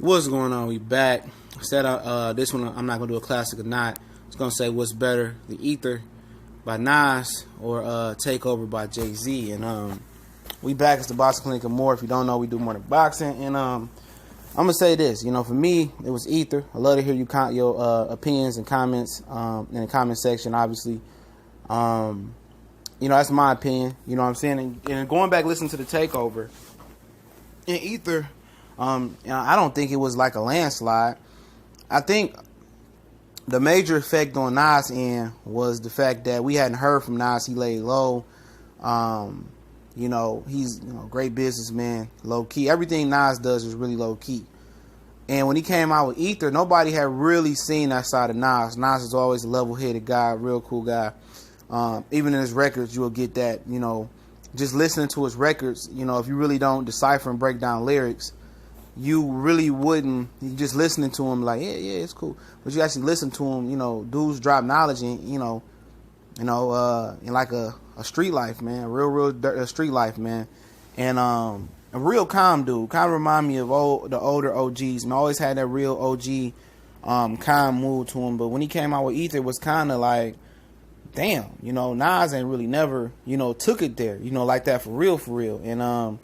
What's going on? We back. Said this one I'm not gonna do a classic or not. I was gonna say what's better, The Ether by Nas or Takeover by Jay-Z. And we back. It's the Boxing Clinic and more. If you don't know, we do more than boxing. And I'm gonna say this. For me, it was Ether. I love to hear your opinions and comments in the comment section. Obviously, that's my opinion. You know what I'm saying. And going back listening to the Takeover in Ether. I don't think it was like a landslide. I think the major effect on Nas' end was the fact that we hadn't heard from Nas. He laid low. He's great businessman, low key. Everything Nas does is really low key. And when he came out with Ether, nobody had really seen that side of Nas. Nas is always a level-headed guy, real cool guy. Even in his records, you'll get that. Just listening to his records. If you really don't decipher and break down lyrics, you really wouldn't. You just listening to him like, yeah, it's cool. But you actually listen to him, dudes drop knowledge in like a street life, man, real street life, man. And a real calm dude. Kind of remind me of the older OGs. Man, always had that real OG calm mood to him. But when he came out with Ether, it was kind of like, damn, Nas ain't really never, took it there, like that for real. And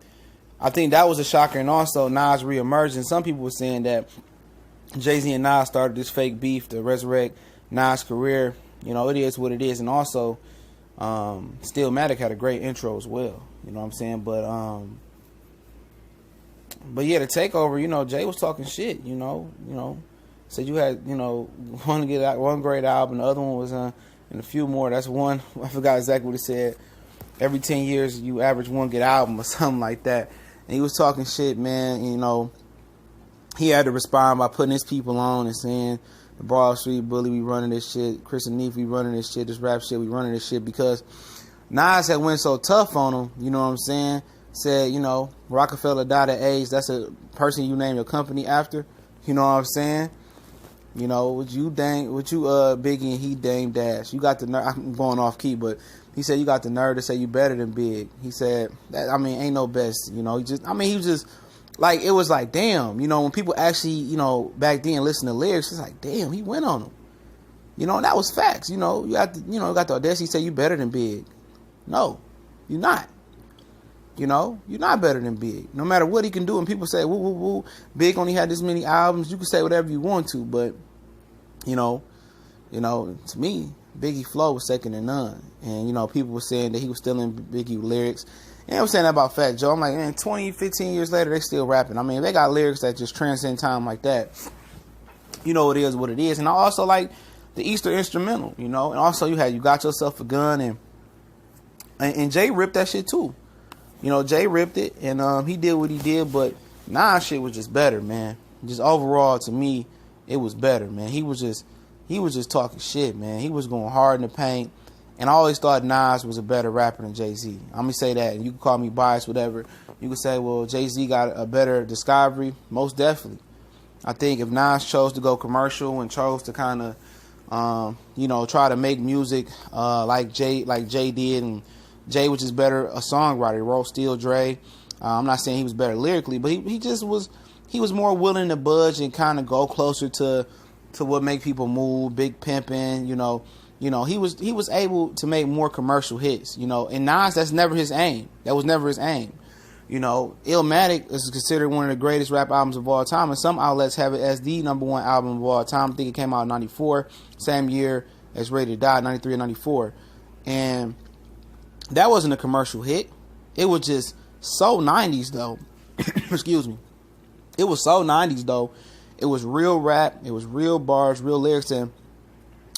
I think that was a shocker. And also Nas reemerging. Some people were saying that Jay-Z and Nas started this fake beef to resurrect Nas' career. It is what it is. And also, Stillmatic had a great intro as well. You know what I'm saying? But yeah, the Takeover, Jay was talking shit, said you had, one great album, the other one was and a few more. That's one, I forgot exactly what he said. Every 10 years you average one good album or something like that. And he was talking shit, man. He had to respond by putting his people on and saying, the Broad Street Bully, we running this shit. Chris and Neef, we running this shit. This rap shit, we running this shit. Because Nas had went so tough on him, you know what I'm saying? Said, Rockefeller died of AIDS. That's a person you name your company after. You know what I'm saying? Biggie and he Dame Dash. You got the nerve. I'm going off key, but he said you got the nerve to say you better than Big. He said that, ain't no best. He was just like, it was like, damn, when people actually, back then listen to lyrics, it's like, damn, he went on them. And that was facts. You got the audacity to say you better than Big. No, you're not. You're not better than Big. No matter what he can do, and people say, woo, woo, woo, Big only had this many albums. You can say whatever you want to, but, to me, Biggie flow was second to none. And, people were saying that he was stealing Biggie lyrics. And I was saying that about Fat Joe. I'm like, man, 20, 15 years later, they still rapping. They got lyrics that just transcend time like that. It is what it is. And I also like the Easter instrumental, and also you Got Yourself a Gun, and Jay ripped that shit too. Jay ripped it, and he did what he did, but Nas shit was just better, man. Just overall, to me, it was better, man. He was just talking shit, man. He was going hard in the paint, and I always thought Nas was a better rapper than Jay-Z. I'm going to say that, and you can call me biased, whatever. You can say, well, Jay-Z got a better discovery. Most definitely. I think if Nas chose to go commercial and chose to kind of, try to make music like Jay did, and Jay was just better a songwriter. He wrote Still Dre. I'm not saying he was better lyrically, but he just was. He was more willing to budge and kind of go closer to what make people move. Big pimping, he was able to make more commercial hits. And Nas, that's never his aim. That was never his aim. Illmatic is considered one of the greatest rap albums of all time, and some outlets have it as the number one album of all time. I think it came out in '94, same year as Ready to Die, '93 and '94, and that wasn't a commercial hit. It was just so 90s, though. Excuse me. It was so 90s, though. It was real rap. It was real bars, real lyrics. And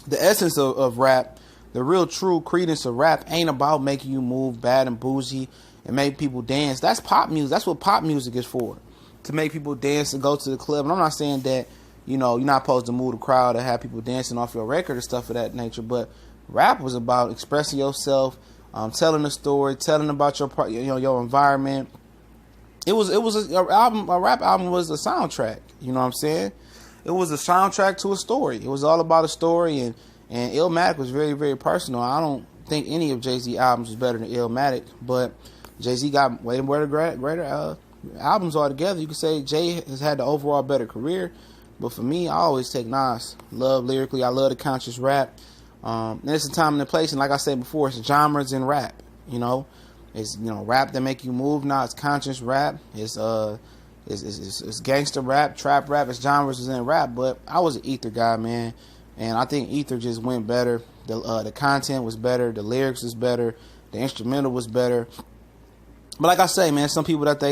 the essence of rap, the real true credence of rap, ain't about making you move bad and bougie and make people dance. That's pop music. That's what pop music is for. To make people dance and go to the club. And I'm not saying that, you're not supposed to move the crowd or have people dancing off your record or stuff of that nature. But rap was about expressing yourself, telling a story, telling about your environment. It was a rap album was a soundtrack. You know what I'm saying? It was a soundtrack to a story. It was all about a story, and Illmatic was very, very personal. I don't think any of Jay-Z albums was better than Illmatic, but Jay-Z got way more greater albums altogether, you could say Jay has had the overall better career. But for me, I always take Nas. Love lyrically. I love the conscious rap. And it's a time and a place. And like I said before, it's genres in rap. You know, it's rap that make you move. Now it's conscious rap. It's gangster rap, trap rap. It's genres within rap. But I was an Ether guy, man, and I think Ether just went better. The content was better. The lyrics was better. The instrumental was better. But like I say, man, some people that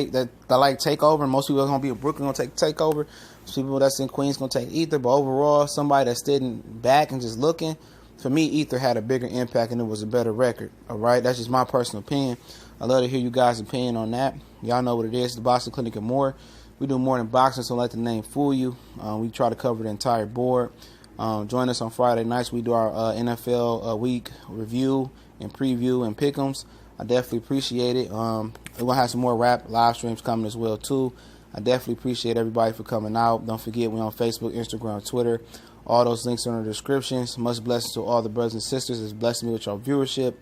like TakeOver, and most people are gonna be in Brooklyn gonna take TakeOver. Some people that's in Queens gonna take Ether. But overall, somebody that's sitting back and just looking, for me, Ether had a bigger impact and it was a better record. All right, that's just my personal opinion. I love to hear you guys' opinion on that. Y'all know what it is, the Boxing Clinic and more. We do more than boxing, so don't let the name fool you. We try to cover the entire board. Join us on Friday nights. We do our NFL week review and preview and pick'ems. I definitely appreciate it. We're going to have some more rap live streams coming as well, too. I definitely appreciate everybody for coming out. Don't forget, we're on Facebook, Instagram, Twitter. All those links are in the descriptions. Much blessings to all the brothers and sisters. It's blessing me with your viewership.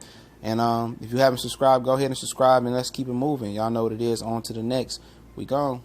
And if you haven't subscribed, go ahead and subscribe, and let's keep it moving. Y'all know what it is. On to the next. We gone.